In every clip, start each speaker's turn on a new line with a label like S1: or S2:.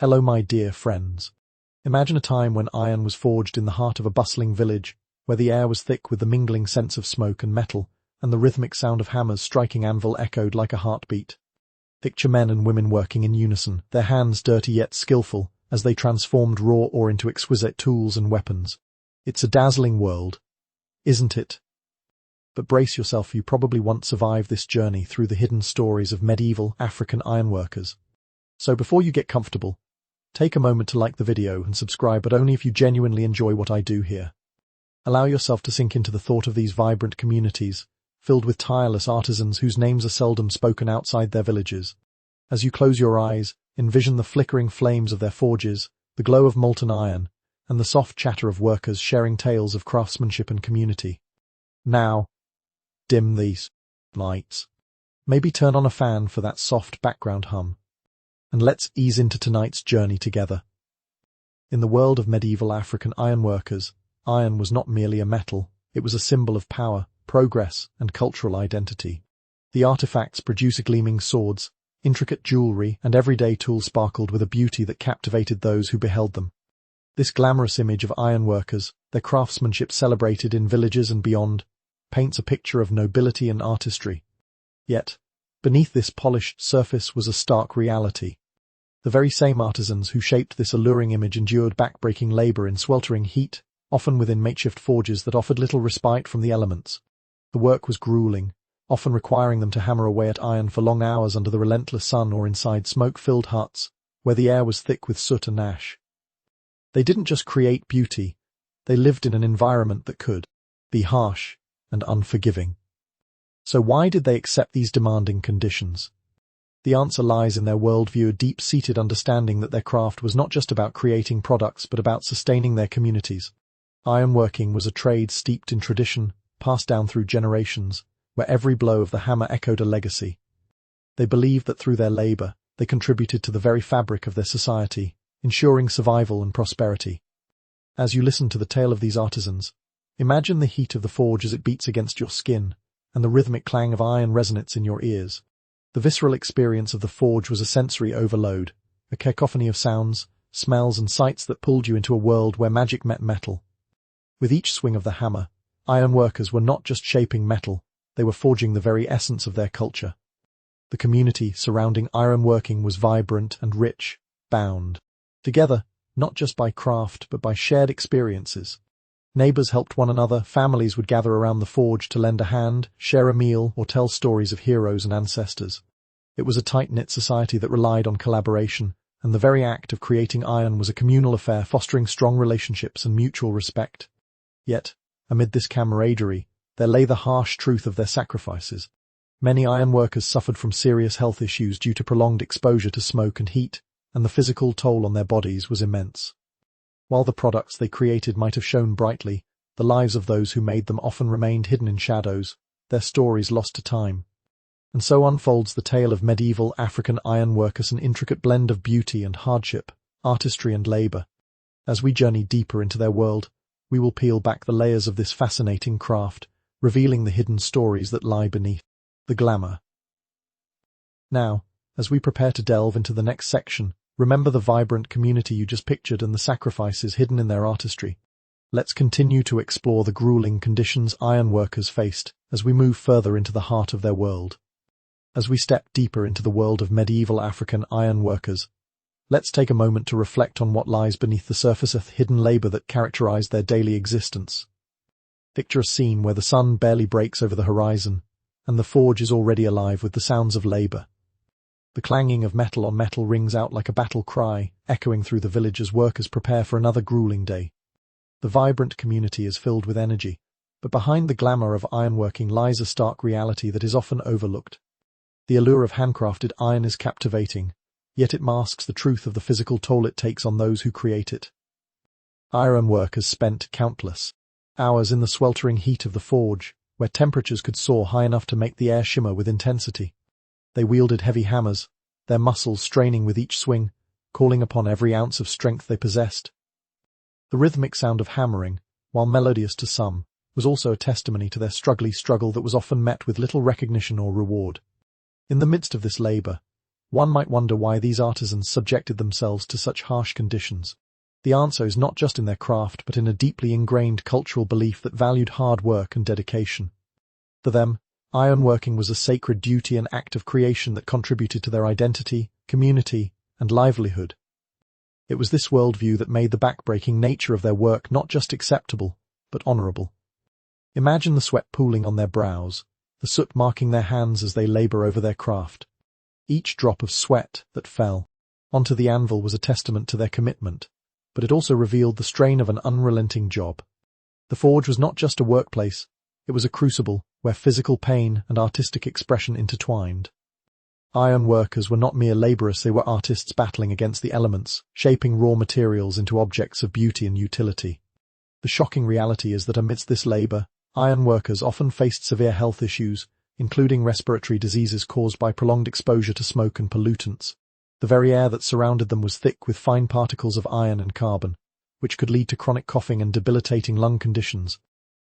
S1: Hello, my dear friends. Imagine a time when iron was forged in the heart of a bustling village, where the air was thick with the mingling scents of smoke and metal, and the rhythmic sound of hammers striking anvil echoed like a heartbeat. Picture men and women working in unison, their hands dirty yet skillful, as they transformed raw ore into exquisite tools and weapons. It's a dazzling world, isn't it? But brace yourself, you probably once survived this journey through the hidden stories of medieval African ironworkers. So before you get comfortable, take a moment to like the video and subscribe, but only if you genuinely enjoy what I do here. Allow yourself to sink into the thought of these vibrant communities, filled with tireless artisans whose names are seldom spoken outside their villages. As you close your eyes, envision the flickering flames of their forges, the glow of molten iron, and the soft chatter of workers sharing tales of craftsmanship and community. Now, dim these lights. Maybe turn on a fan for that soft background hum. And let's ease into tonight's journey together. In the world of medieval African ironworkers, iron was not merely a metal, it was a symbol of power, progress, and cultural identity. The artifacts produce gleaming swords, intricate jewelry, and everyday tools sparkled with a beauty that captivated those who beheld them. This glamorous image of ironworkers, their craftsmanship celebrated in villages and beyond, paints a picture of nobility and artistry. Yet, beneath this polished surface was a stark reality. The very same artisans who shaped this alluring image endured backbreaking labor in sweltering heat, often within makeshift forges that offered little respite from the elements. The work was grueling, often requiring them to hammer away at iron for long hours under the relentless sun or inside smoke-filled huts, where the air was thick with soot and ash. They didn't just create beauty, they lived in an environment that could be harsh and unforgiving. So why did they accept these demanding conditions? The answer lies in their worldview, a deep-seated understanding that their craft was not just about creating products but about sustaining their communities. Ironworking was a trade steeped in tradition, passed down through generations, where every blow of the hammer echoed a legacy. They believed that through their labor, they contributed to the very fabric of their society, ensuring survival and prosperity. As you listen to the tale of these artisans, imagine the heat of the forge as it beats against your skin, and the rhythmic clang of iron resonates in your ears. The visceral experience of the forge was a sensory overload, a cacophony of sounds, smells and sights that pulled you into a world where magic met metal. With each swing of the hammer, ironworkers were not just shaping metal, they were forging the very essence of their culture. The community surrounding ironworking was vibrant and rich, bound together, not just by craft but by shared experiences. Neighbors helped one another, families would gather around the forge to lend a hand, share a meal, or tell stories of heroes and ancestors. It was a tight-knit society that relied on collaboration, and the very act of creating iron was a communal affair, fostering strong relationships and mutual respect. Yet, amid this camaraderie, there lay the harsh truth of their sacrifices. Many ironworkers suffered from serious health issues due to prolonged exposure to smoke and heat, and the physical toll on their bodies was immense. While the products they created might have shone brightly, the lives of those who made them often remained hidden in shadows, their stories lost to time. And so unfolds the tale of medieval African ironworkers, an intricate blend of beauty and hardship, artistry and labor. As we journey deeper into their world, we will peel back the layers of this fascinating craft, revealing the hidden stories that lie beneath the glamour. Now, as we prepare to delve into the next section, remember the vibrant community you just pictured and the sacrifices hidden in their artistry. Let's continue to explore the grueling conditions ironworkers faced as we move further into the heart of their world. As we step deeper into the world of medieval African ironworkers, let's take a moment to reflect on what lies beneath the surface of hidden labor that characterized their daily existence. Picture a scene where the sun barely breaks over the horizon, and the forge is already alive with the sounds of labor. The clanging of metal on metal rings out like a battle cry, echoing through the village as workers prepare for another grueling day. The vibrant community is filled with energy, but behind the glamour of ironworking lies a stark reality that is often overlooked. The allure of handcrafted iron is captivating, yet it masks the truth of the physical toll it takes on those who create it. Ironworkers spent countless hours in the sweltering heat of the forge, where temperatures could soar high enough to make the air shimmer with intensity. They wielded heavy hammers, their muscles straining with each swing, calling upon every ounce of strength they possessed. The rhythmic sound of hammering, while melodious to some, was also a testimony to their struggle that was often met with little recognition or reward. In the midst of this labor, One might wonder why these artisans subjected themselves to such harsh conditions. The answer is not just in their craft, but in a deeply ingrained cultural belief that valued hard work and dedication. For them, ironworking was a sacred duty and act of creation that contributed to their identity, community, and livelihood. It was this worldview that made the backbreaking nature of their work not just acceptable, but honorable. Imagine the sweat pooling on their brows, the soot marking their hands as they labor over their craft. Each drop of sweat that fell onto the anvil was a testament to their commitment, but it also revealed the strain of an unrelenting job. The forge was not just a workplace, it was a crucible where physical pain and artistic expression intertwined. Ironworkers were not mere laborers, they were artists battling against the elements, shaping raw materials into objects of beauty and utility. The shocking reality is that amidst this labor, ironworkers often faced severe health issues, including respiratory diseases caused by prolonged exposure to smoke and pollutants. The very air that surrounded them was thick with fine particles of iron and carbon, which could lead to chronic coughing and debilitating lung conditions.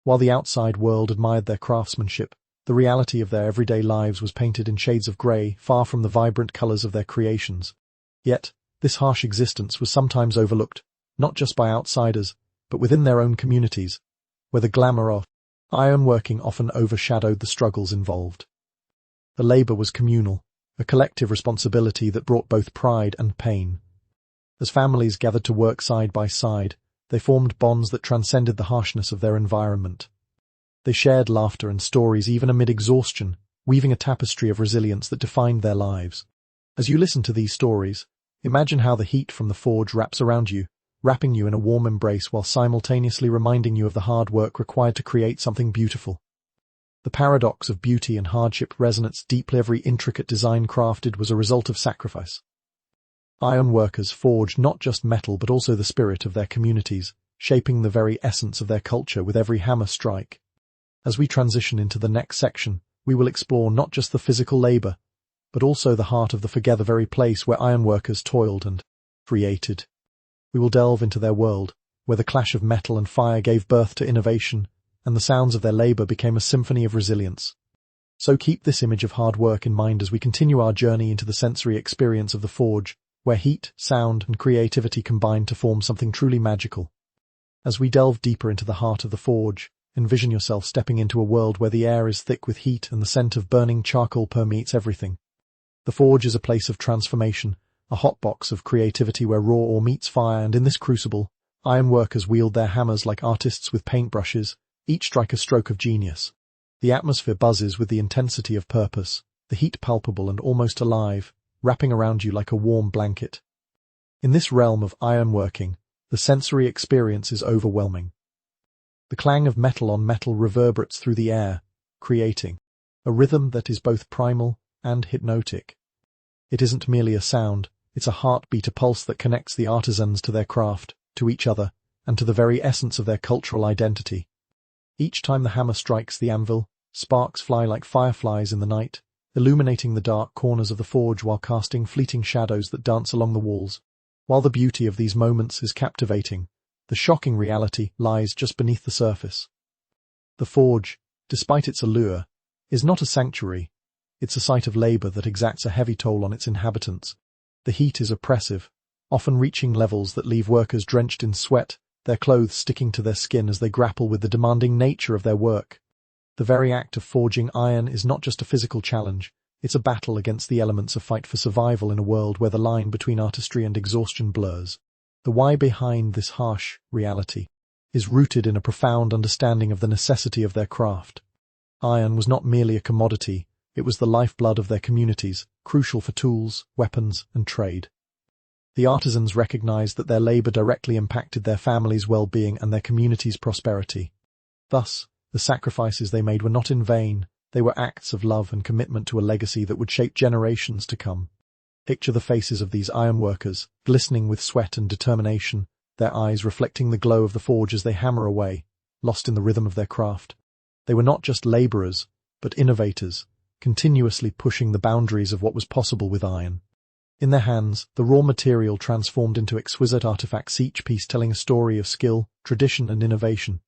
S1: While the outside world admired their craftsmanship, the reality of their everyday lives was painted in shades of grey, far from the vibrant colours of their creations. Yet, this harsh existence was sometimes overlooked, not just by outsiders, but within their own communities, where the glamour of ironworking often overshadowed the struggles involved. The labour was communal, a collective responsibility that brought both pride and pain. As families gathered to work side by side, they formed bonds that transcended the harshness of their environment. They shared laughter and stories even amid exhaustion, weaving a tapestry of resilience that defined their lives. As you listen to these stories, imagine how the heat from the forge wraps around you, wrapping you in a warm embrace while simultaneously reminding you of the hard work required to create something beautiful. The paradox of beauty and hardship resonates deeply. Every intricate design crafted was a result of sacrifice. Ironworkers forged not just metal but also the spirit of their communities, shaping the very essence of their culture with every hammer strike. As we transition into the next section, we will explore not just the physical labor, but also the heart of the very place where ironworkers toiled and created. We will delve into their world, where the clash of metal and fire gave birth to innovation, and the sounds of their labor became a symphony of resilience. So keep this image of hard work in mind as we continue our journey into the sensory experience of the forge, where heat, sound, and creativity combine to form something truly magical. As we delve deeper into the heart of the forge, envision yourself stepping into a world where the air is thick with heat and the scent of burning charcoal permeates everything. The forge is a place of transformation, a hotbox of creativity where raw ore meets fire, and in this crucible, ironworkers wield their hammers like artists with paintbrushes, each strike a stroke of genius. The atmosphere buzzes with the intensity of purpose, the heat palpable and almost alive, wrapping around you like a warm blanket. In this realm of ironworking, the sensory experience is overwhelming. The clang of metal on metal reverberates through the air, creating a rhythm that is both primal and hypnotic. It isn't merely a sound, it's a heartbeat, a pulse that connects the artisans to their craft, to each other, and to the very essence of their cultural identity. Each time the hammer strikes the anvil, sparks fly like fireflies in the night, illuminating the dark corners of the forge while casting fleeting shadows that dance along the walls. While the beauty of these moments is captivating, the shocking reality lies just beneath the surface. The forge, despite its allure, is not a sanctuary. It's a site of labor that exacts a heavy toll on its inhabitants. The heat is oppressive, often reaching levels that leave workers drenched in sweat, their clothes sticking to their skin as they grapple with the demanding nature of their work. The very act of forging iron is not just a physical challenge, it's a battle against the elements, a fight for survival in a world where the line between artistry and exhaustion blurs. The why behind this harsh reality is rooted in a profound understanding of the necessity of their craft. Iron was not merely a commodity, it was the lifeblood of their communities, crucial for tools, weapons, and trade. The artisans recognized that their labor directly impacted their families' well-being and their community's prosperity. Thus, the sacrifices they made were not in vain, they were acts of love and commitment to a legacy that would shape generations to come. Picture the faces of these ironworkers, glistening with sweat and determination, their eyes reflecting the glow of the forge as they hammer away, lost in the rhythm of their craft. They were not just laborers, but innovators, continuously pushing the boundaries of what was possible with iron. In their hands, the raw material transformed into exquisite artifacts, each piece telling a story of skill, tradition, and innovation.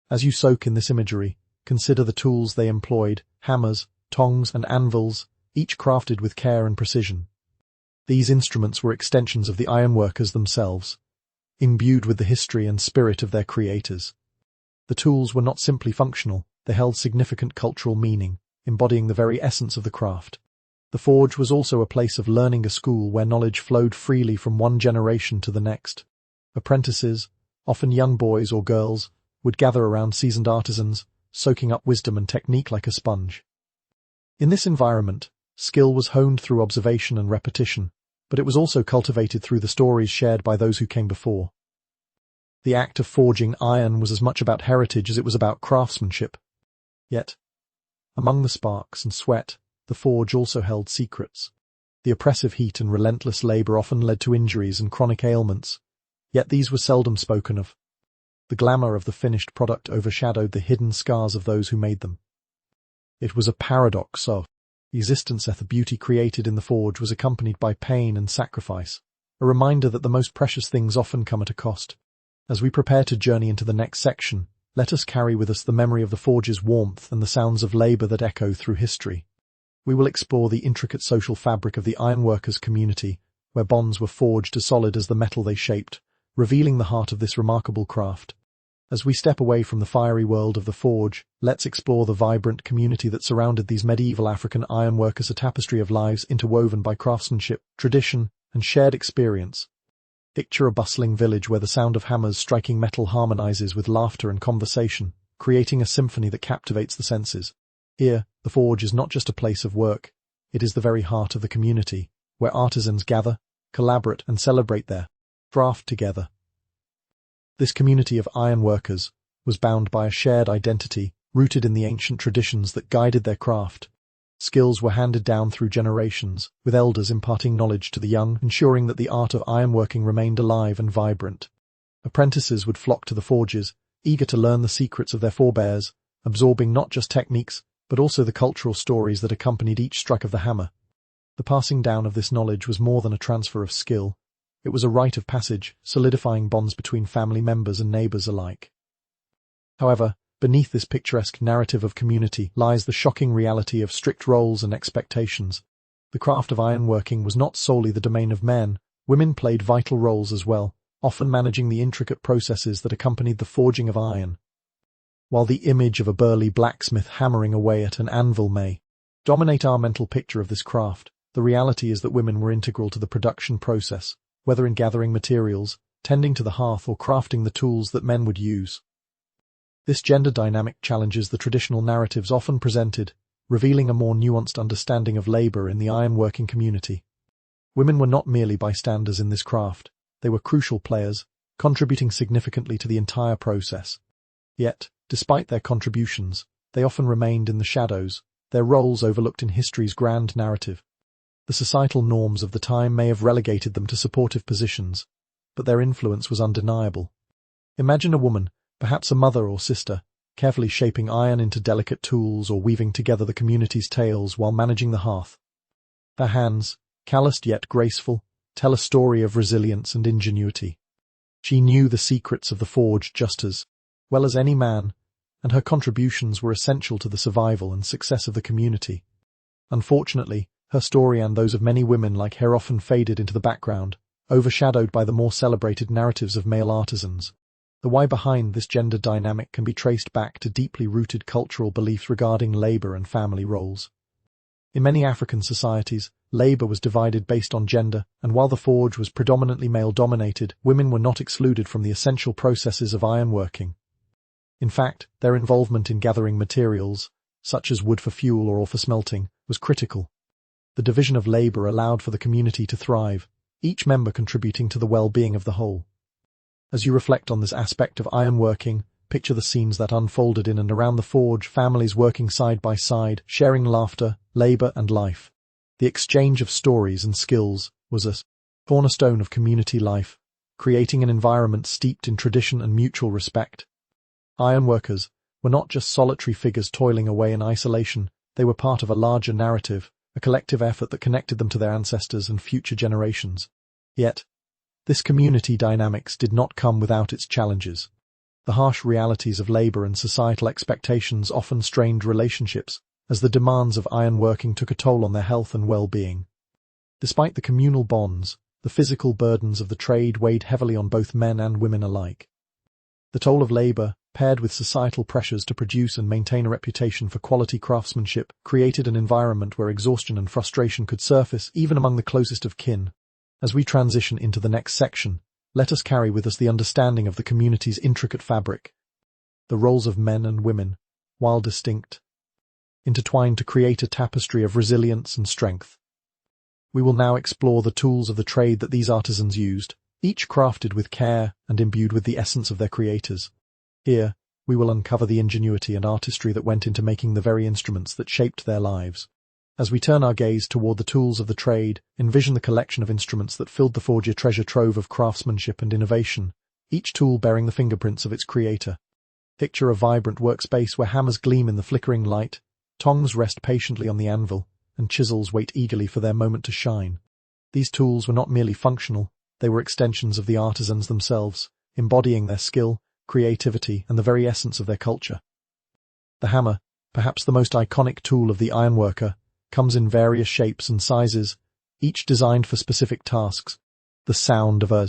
S1: As you soak in this imagery, consider the tools they employed: hammers, tongs, and anvils, each crafted with care and precision. These instruments were extensions of the ironworkers themselves, imbued with the history and spirit of their creators. The tools were not simply functional, they held significant cultural meaning, embodying the very essence of the craft. The forge was also a place of learning, a school where knowledge flowed freely from one generation to the next. Apprentices, often young boys or girls, would gather around seasoned artisans, soaking up wisdom and technique like a sponge. In this environment, skill was honed through observation and repetition, but it was also cultivated through the stories shared by those who came before. The act of forging iron was as much about heritage as it was about craftsmanship. Yet, among the sparks and sweat, the forge also held secrets. The oppressive heat and relentless labor often led to injuries and chronic ailments, yet these were seldom spoken of. The glamour of the finished product overshadowed the hidden scars of those who made them. It was a paradox of existence that the beauty created in the forge was accompanied by pain and sacrifice, a reminder that the most precious things often come at a cost. As we prepare to journey into the next section, let us carry with us the memory of the forge's warmth and the sounds of labor that echo through history. We will explore the intricate social fabric of the ironworkers community, where bonds were forged as solid as the metal they shaped, revealing the heart of this remarkable craft. As we step away from the fiery world of the forge, let's explore the vibrant community that surrounded these medieval African ironworkers, a tapestry of lives interwoven by craftsmanship, tradition, and shared experience. Picture a bustling village where the sound of hammers striking metal harmonizes with laughter and conversation, creating a symphony that captivates the senses. Here, the forge is not just a place of work, it is the very heart of the community, where artisans gather, collaborate, and celebrate their craft together. This community of ironworkers was bound by a shared identity, rooted in the ancient traditions that guided their craft. Skills were handed down through generations, with elders imparting knowledge to the young, ensuring that the art of ironworking remained alive and vibrant. Apprentices would flock to the forges, eager to learn the secrets of their forebears, absorbing not just techniques, but also the cultural stories that accompanied each stroke of the hammer. The passing down of this knowledge was more than a transfer of skill. It was a rite of passage, solidifying bonds between family members and neighbors alike. However, beneath this picturesque narrative of community lies the shocking reality of strict roles and expectations. The craft of ironworking was not solely the domain of men, women played vital roles as well, often managing the intricate processes that accompanied the forging of iron. While the image of a burly blacksmith hammering away at an anvil may dominate our mental picture of this craft, the reality is that women were integral to the production process, whether in gathering materials, tending to the hearth, or crafting the tools that men would use. This gender dynamic challenges the traditional narratives often presented, revealing a more nuanced understanding of labor in the ironworking community. Women were not merely bystanders in this craft, they were crucial players, contributing significantly to the entire process. Yet, despite their contributions, they often remained in the shadows, their roles overlooked in history's grand narrative. The societal norms of the time may have relegated them to supportive positions, but their influence was undeniable. Imagine a woman, perhaps a mother or sister, carefully shaping iron into delicate tools or weaving together the community's tales while managing the hearth. Her hands, calloused yet graceful, tell a story of resilience and ingenuity. She knew the secrets of the forge just as well as any man, and her contributions were essential to the survival and success of the community. Unfortunately, her story and those of many women like her often faded into the background, overshadowed by the more celebrated narratives of male artisans. The why behind this gender dynamic can be traced back to deeply rooted cultural beliefs regarding labor and family roles. In many African societies, labor was divided based on gender, and while the forge was predominantly male-dominated, women were not excluded from the essential processes of ironworking. In fact, their involvement in gathering materials, such as wood for fuel or ore for smelting, was critical. The division of labor allowed for the community to thrive, each member contributing to the well-being of the whole. As you reflect on this aspect of ironworking, picture the scenes that unfolded in and around the forge, families working side by side, sharing laughter, labor, and life. The exchange of stories and skills was a cornerstone of community life, creating an environment steeped in tradition and mutual respect. Ironworkers were not just solitary figures toiling away in isolation, they were part of a larger narrative, a collective effort that connected them to their ancestors and future generations. Yet, this community dynamics did not come without its challenges. The harsh realities of labor and societal expectations often strained relationships, as the demands of ironworking took a toll on their health and well-being. Despite the communal bonds, the physical burdens of the trade weighed heavily on both men and women alike. The toll of labor, paired with societal pressures to produce and maintain a reputation for quality craftsmanship, created an environment where exhaustion and frustration could surface even among the closest of kin. As we transition into the next section, let us carry with us the understanding of the community's intricate fabric. The roles of men and women, while distinct, intertwined to create a tapestry of resilience and strength. We will now explore the tools of the trade that these artisans used, each crafted with care and imbued with the essence of their creators. Here, we will uncover the ingenuity and artistry that went into making the very instruments that shaped their lives. As we turn our gaze toward the tools of the trade, envision the collection of instruments that filled the forge, a treasure trove of craftsmanship and innovation, each tool bearing the fingerprints of its creator. Picture a vibrant workspace where hammers gleam in the flickering light, tongs rest patiently on the anvil, and chisels wait eagerly for their moment to shine. These tools were not merely functional, they were extensions of the artisans themselves, embodying their skill, creativity, and the very essence of their culture. The hammer, perhaps the most iconic tool of the ironworker, comes in various shapes and sizes, each designed for specific tasks. The sound of a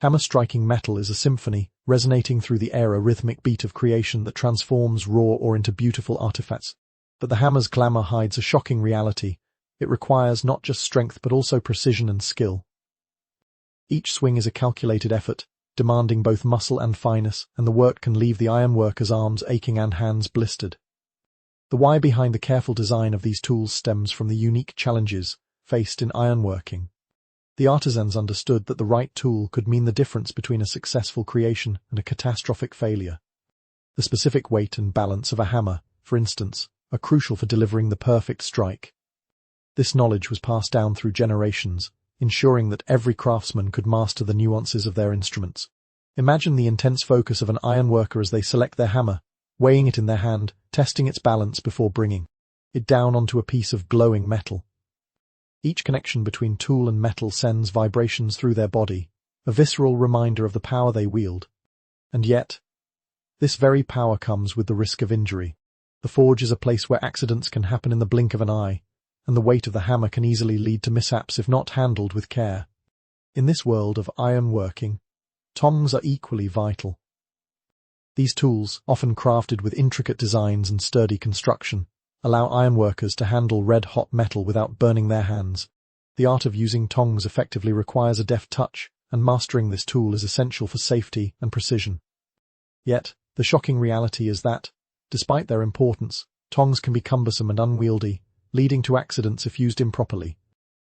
S1: hammer striking metal is a symphony, resonating through the air, a rhythmic beat of creation that transforms raw ore into beautiful artifacts. But the hammer's glamour hides a shocking reality. It requires not just strength but also precision and skill. Each swing is a calculated effort, demanding both muscle and finesse, and the work can leave the ironworker's arms aching and hands blistered. The why behind the careful design of these tools stems from the unique challenges faced in ironworking. The artisans understood that the right tool could mean the difference between a successful creation and a catastrophic failure. The specific weight and balance of a hammer, for instance, are crucial for delivering the perfect strike. This knowledge was passed down through generations, ensuring that every craftsman could master the nuances of their instruments. Imagine the intense focus of an ironworker as they select their hammer, weighing it in their hand, testing its balance before bringing it down onto a piece of glowing metal. Each connection between tool and metal sends vibrations through their body, a visceral reminder of the power they wield. And yet, this very power comes with the risk of injury. The forge is a place where accidents can happen in the blink of an eye, and the weight of the hammer can easily lead to mishaps if not handled with care. In this world of ironworking, tongs are equally vital. These tools, often crafted with intricate designs and sturdy construction, allow ironworkers to handle red-hot metal without burning their hands. The art of using tongs effectively requires a deft touch, and mastering this tool is essential for safety and precision. Yet, the shocking reality is that, despite their importance, tongs can be cumbersome and unwieldy, leading to accidents if used improperly.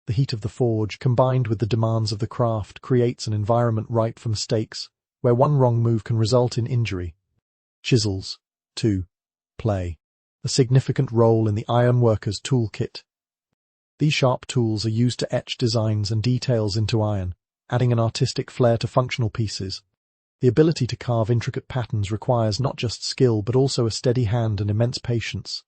S1: The heat of the forge, combined with the demands of the craft, creates an environment ripe for mistakes, where one wrong move can result in injury. Chisels, too, play a significant role in the ironworker's toolkit. These sharp tools are used to etch designs and details into iron, adding an artistic flair to functional pieces. The ability to carve intricate patterns requires not just skill but also a steady hand and immense patience.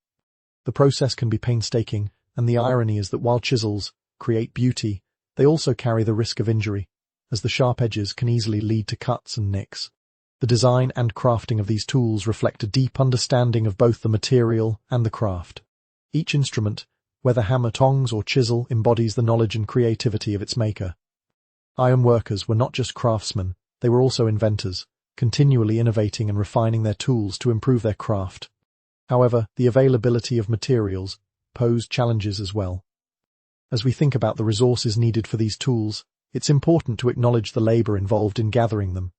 S1: The process can be painstaking, and the irony is that while chisels create beauty, they also carry the risk of injury, as the sharp edges can easily lead to cuts and nicks. The design and crafting of these tools reflect a deep understanding of both the material and the craft. Each instrument, whether hammer, tongs, or chisel, embodies the knowledge and creativity of its maker. Ironworkers were not just craftsmen, they were also inventors, continually innovating and refining their tools to improve their craft. However, the availability of materials posed challenges as well. As we think about the resources needed for these tools, it's important to acknowledge the labor involved in gathering them.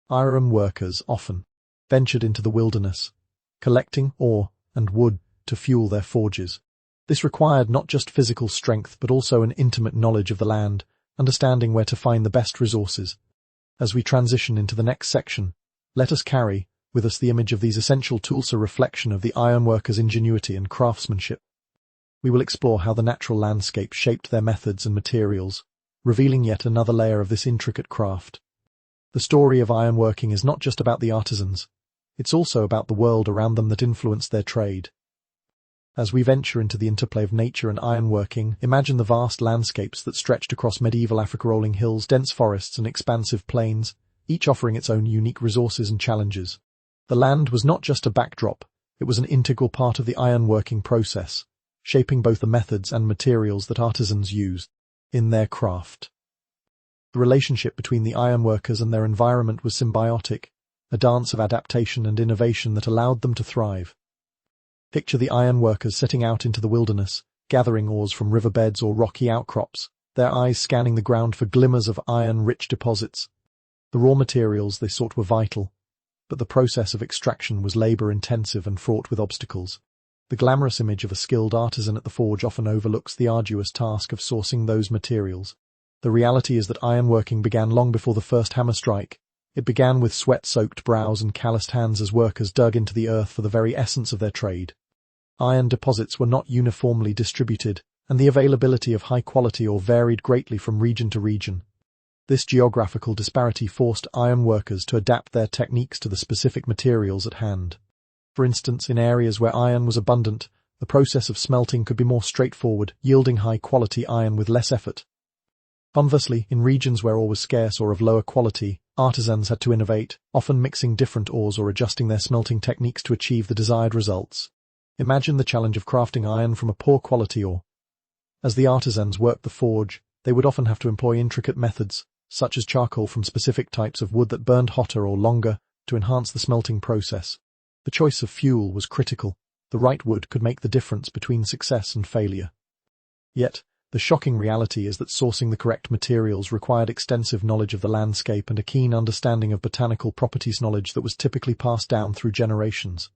S1: Ironworkers often ventured into the wilderness, collecting ore and wood to fuel their forges. This required not just physical strength but also an intimate knowledge of the land, understanding where to find the best resources. As we transition into the next section, let us carry with us the image of these essential tools, a reflection of the ironworker's ingenuity and craftsmanship. We will explore how the natural landscape shaped their methods and materials, revealing yet another layer of this intricate craft. The story of ironworking is not just about the artisans, it's also about the world around them that influenced their trade. As we venture into the interplay of nature and ironworking, imagine the vast landscapes that stretched across medieval Africa, rolling hills, dense forests, and expansive plains, each offering its own unique resources and challenges. The land was not just a backdrop, it was an integral part of the ironworking process, shaping both the methods and materials that artisans used. in their craft. The relationship between the ironworkers and their environment was symbiotic, a dance of adaptation and innovation that allowed them to thrive. Picture the ironworkers setting out into the wilderness, gathering ores from riverbeds or rocky outcrops, their eyes scanning the ground for glimmers of iron-rich deposits. The raw materials they sought were vital, but the process of extraction was labor-intensive and fraught with obstacles. The glamorous image of a skilled artisan at the forge often overlooks the arduous task of sourcing those materials. The reality is that ironworking began long before the first hammer strike. It began with sweat-soaked brows and calloused hands as workers dug into the earth for the very essence of their trade. Iron deposits were not uniformly distributed, and the availability of high-quality ore varied greatly from region to region. This geographical disparity forced ironworkers to adapt their techniques to the specific materials at hand. For instance, in areas where iron was abundant, the process of smelting could be more straightforward, yielding high-quality iron with less effort. Conversely, in regions where ore was scarce or of lower quality, artisans had to innovate, often mixing different ores or adjusting their smelting techniques to achieve the desired results. Imagine the challenge of crafting iron from a poor quality ore. As the artisans worked the forge, they would often have to employ intricate methods, such as charcoal from specific types of wood that burned hotter or longer, to enhance the smelting process. The choice of fuel was critical. The right wood could make the difference between success and failure. Yet, the shocking reality is that sourcing the correct materials required extensive knowledge of the landscape and a keen understanding of botanical properties, knowledge that was typically passed down through generations.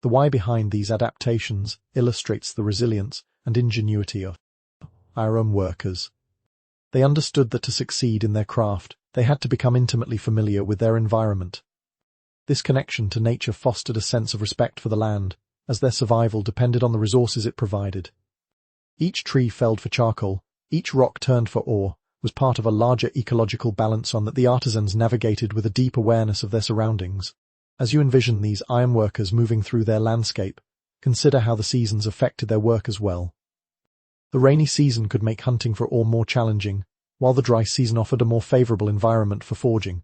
S1: The why behind these adaptations illustrates the resilience and ingenuity of ironworkers. They understood that to succeed in their craft, they had to become intimately familiar with their environment. This connection to nature fostered a sense of respect for the land, as their survival depended on the resources it provided. Each tree felled for charcoal, each rock turned for ore, was part of a larger ecological balance on that the artisans navigated with a deep awareness of their surroundings. As you envision these ironworkers moving through their landscape, consider how the seasons affected their work as well. The rainy season could make hunting for ore more challenging, while the dry season offered a more favorable environment for forging.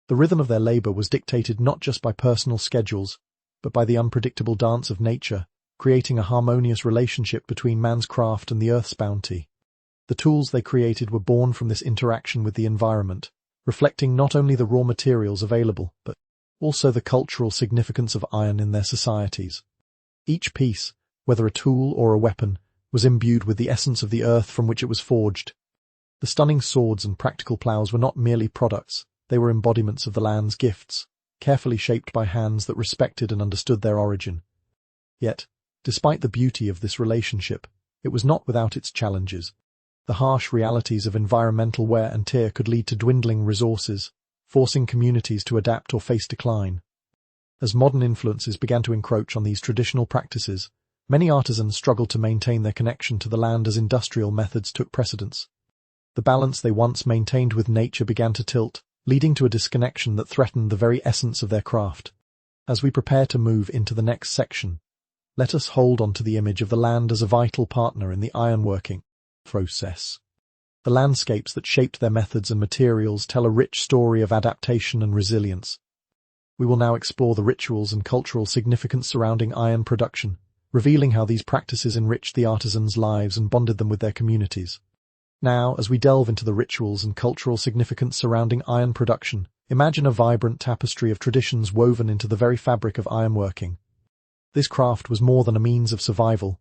S1: The rhythm of their labor was dictated not just by personal schedules, but by the unpredictable dance of nature, creating a harmonious relationship between man's craft and the earth's bounty. The tools they created were born from this interaction with the environment, reflecting not only the raw materials available, but also the cultural significance of iron in their societies. Each piece, whether a tool or a weapon, was imbued with the essence of the earth from which it was forged. The stunning swords and practical plows were not merely products, they were embodiments of the land's gifts, carefully shaped by hands that respected and understood their origin. Yet, despite the beauty of this relationship, it was not without its challenges. The harsh realities of environmental wear and tear could lead to dwindling resources, forcing communities to adapt or face decline. As modern influences began to encroach on these traditional practices, many artisans struggled to maintain their connection to the land as industrial methods took precedence. The balance they once maintained with nature began to tilt, leading to a disconnection that threatened the very essence of their craft. As we prepare to move into the next section, let us hold on to the image of the land as a vital partner in the ironworking process. The landscapes that shaped their methods and materials tell a rich story of adaptation and resilience. We will now explore the rituals and cultural significance surrounding iron production, revealing how these practices enriched the artisans' lives and bonded them with their communities. Now, as we delve into the rituals and cultural significance surrounding iron production, imagine a vibrant tapestry of traditions woven into the very fabric of ironworking. This craft was more than a means of survival.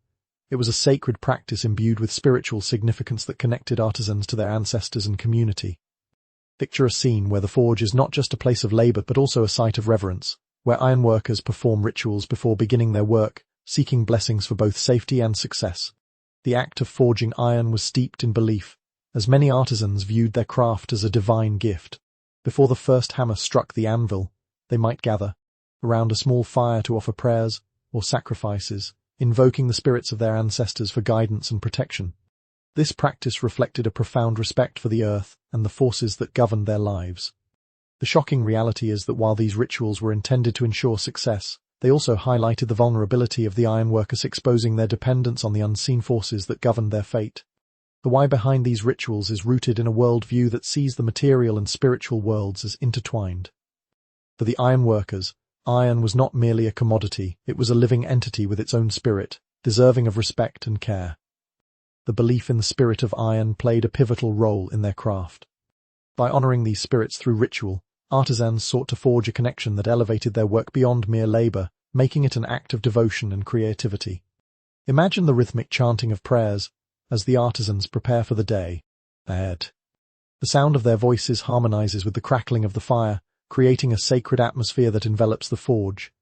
S1: It was a sacred practice imbued with spiritual significance that connected artisans to their ancestors and community. Picture a scene where the forge is not just a place of labor but also a site of reverence, where ironworkers perform rituals before beginning their work, seeking blessings for both safety and success. The act of forging iron was steeped in belief, as many artisans viewed their craft as a divine gift. Before the first hammer struck the anvil, they might gather around a small fire to offer prayers or sacrifices, invoking the spirits of their ancestors for guidance and protection. This practice reflected a profound respect for the earth and the forces that governed their lives. The shocking reality is that while these rituals were intended to ensure success, they also highlighted the vulnerability of the ironworkers, exposing their dependence on the unseen forces that governed their fate. The why behind these rituals is rooted in a worldview that sees the material and spiritual worlds as intertwined. For the ironworkers, iron was not merely a commodity, it was a living entity with its own spirit, deserving of respect and care. the belief in the spirit of iron played a pivotal role in their craft. By honoring these spirits through ritual, artisans sought to forge a connection that elevated their work beyond mere labor, making it an act of devotion and creativity. Imagine the rhythmic chanting of prayers as the artisans prepare for the day ahead. The sound of their voices harmonizes with the crackling of the fire, creating a sacred atmosphere that envelops the forge.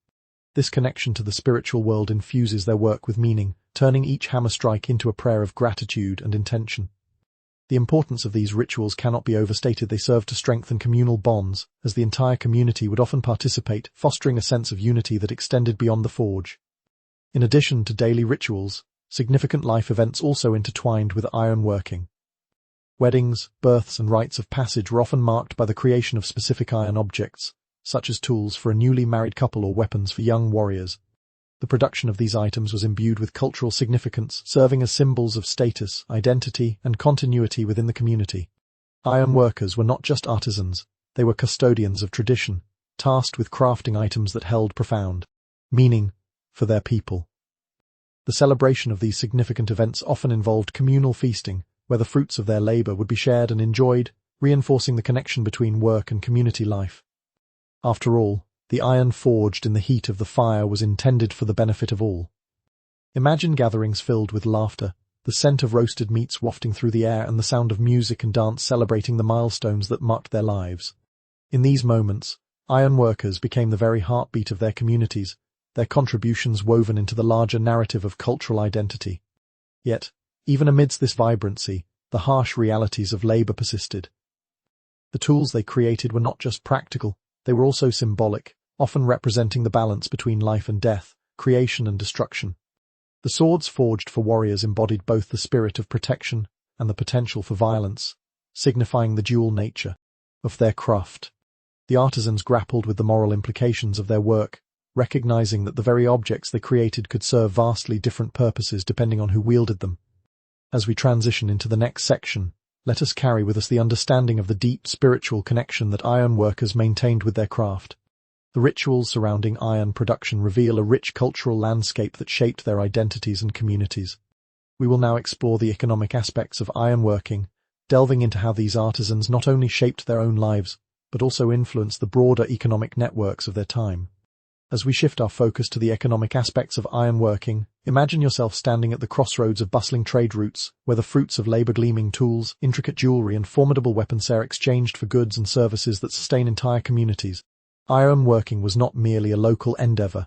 S1: This connection to the spiritual world infuses their work with meaning, turning each hammer strike into a prayer of gratitude and intention. The importance of these rituals cannot be overstated. They serve to strengthen communal bonds, as the entire community would often participate, fostering a sense of unity that extended beyond the forge. In addition to daily rituals, significant life events also intertwined with ironworking. Weddings, births, and rites of passage were often marked by the creation of specific iron objects, such as tools for a newly married couple or weapons for young warriors. The production of these items was imbued with cultural significance, serving as symbols of status, identity, and continuity within the community. Ironworkers were not just artisans, they were custodians of tradition, tasked with crafting items that held profound meaning for their people. The celebration of these significant events often involved communal feasting, where the fruits of their labor would be shared and enjoyed, reinforcing the connection between work and community life. After all, the iron forged in the heat of the fire was intended for the benefit of all. Imagine gatherings filled with laughter, the scent of roasted meats wafting through the air and the sound of music and dance celebrating the milestones that marked their lives. In these moments, ironworkers became the very heartbeat of their communities, their contributions woven into the larger narrative of cultural identity. Yet, even amidst this vibrancy, the harsh realities of labor persisted. The tools they created were not just practical, they were also symbolic, often representing the balance between life and death, creation and destruction. The swords forged for warriors embodied both the spirit of protection and the potential for violence, signifying the dual nature of their craft. The artisans grappled with the moral implications of their work, recognizing that the very objects they created could serve vastly different purposes depending on who wielded them. As we transition into the next section, let us carry with us the understanding of the deep spiritual connection that ironworkers maintained with their craft. The rituals surrounding iron production reveal a rich cultural landscape that shaped their identities and communities. We will now explore the economic aspects of ironworking, delving into how these artisans not only shaped their own lives, but also influenced the broader economic networks of their time. As we shift our focus to the economic aspects of ironworking, imagine yourself standing at the crossroads of bustling trade routes, where the fruits of labor, gleaming tools, intricate jewelry, and formidable weapons are exchanged for goods and services that sustain entire communities. Ironworking was not merely a local endeavor.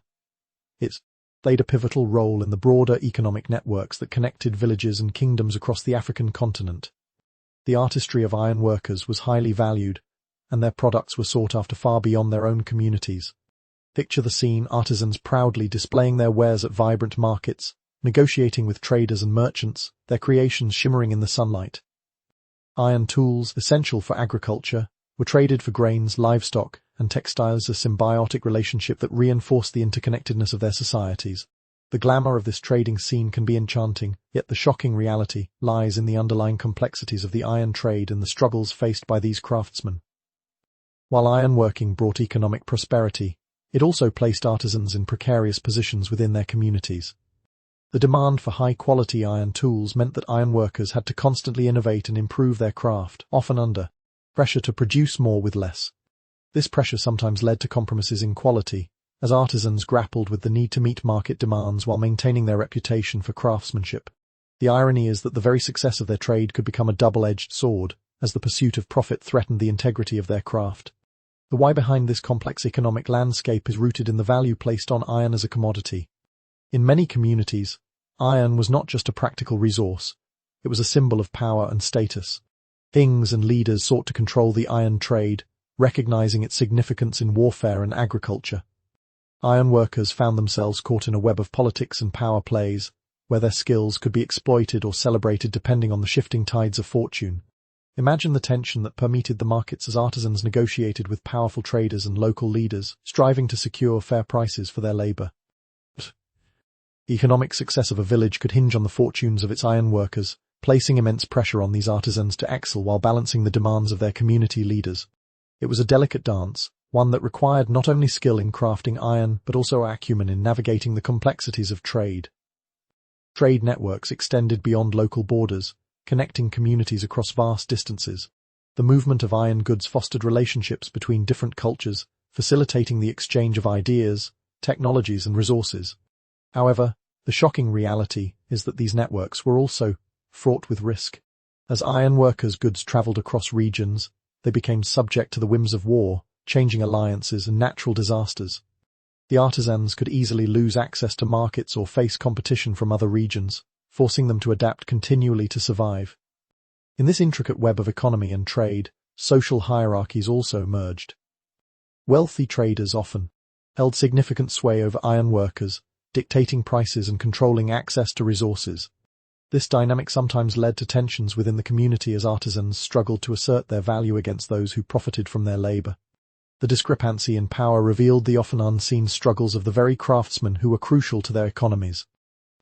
S1: It played a pivotal role in the broader economic networks that connected villages and kingdoms across the African continent. The artistry of ironworkers was highly valued, and their products were sought after far beyond their own communities. Picture the scene: artisans proudly displaying their wares at vibrant markets, negotiating with traders and merchants, their creations shimmering in the sunlight. Iron tools, essential for agriculture, were traded for grains, livestock, and textiles, a symbiotic relationship that reinforced the interconnectedness of their societies. The glamour of this trading scene can be enchanting, yet the shocking reality lies in the underlying complexities of the iron trade and the struggles faced by these craftsmen. While ironworking brought economic prosperity, it also placed artisans in precarious positions within their communities. The demand for high-quality iron tools meant that ironworkers had to constantly innovate and improve their craft, often under pressure to produce more with less. This pressure sometimes led to compromises in quality, as artisans grappled with the need to meet market demands while maintaining their reputation for craftsmanship. The irony is that the very success of their trade could become a double-edged sword, as the pursuit of profit threatened the integrity of their craft. The why behind this complex economic landscape is rooted in the value placed on iron as a commodity. In many communities, iron was not just a practical resource, it was a symbol of power and status. Kings and leaders sought to control the iron trade, recognizing its significance in warfare and agriculture. Ironworkers found themselves caught in a web of politics and power plays, where their skills could be exploited or celebrated depending on the shifting tides of fortune. Imagine the tension that permeated the markets as artisans negotiated with powerful traders and local leaders, striving to secure fair prices for their labor. The economic success of a village could hinge on the fortunes of its ironworkers, placing immense pressure on these artisans to excel while balancing the demands of their community leaders. It was a delicate dance, one that required not only skill in crafting iron but also acumen in navigating the complexities of trade. Trade networks extended beyond local borders, connecting communities across vast distances. The movement of iron goods fostered relationships between different cultures, facilitating the exchange of ideas, technologies, and resources. However, the shocking reality is that these networks were also fraught with risk. As ironworkers' goods traveled across regions, they became subject to the whims of war, changing alliances, and natural disasters. The artisans could easily lose access to markets or face competition from other regions, forcing them to adapt continually to survive. In this intricate web of economy and trade, social hierarchies also emerged. Wealthy traders often held significant sway over ironworkers, dictating prices and controlling access to resources. This dynamic sometimes led to tensions within the community as artisans struggled to assert their value against those who profited from their labor. The discrepancy in power revealed the often unseen struggles of the very craftsmen who were crucial to their economies.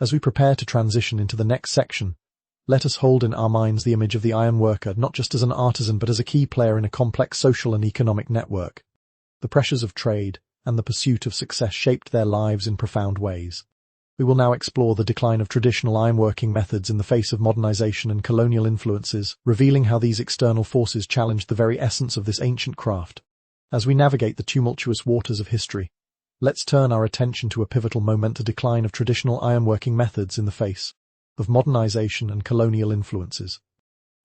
S1: As we prepare to transition into the next section, let us hold in our minds the image of the ironworker not just as an artisan but as a key player in a complex social and economic network. The pressures of trade and the pursuit of success shaped their lives in profound ways. We will now explore the decline of traditional ironworking methods in the face of modernization and colonial influences, revealing how these external forces challenged the very essence of this ancient craft. As we navigate the tumultuous waters of history, let's turn our attention to a pivotal moment: the decline of traditional ironworking methods in the face of modernization and colonial influences.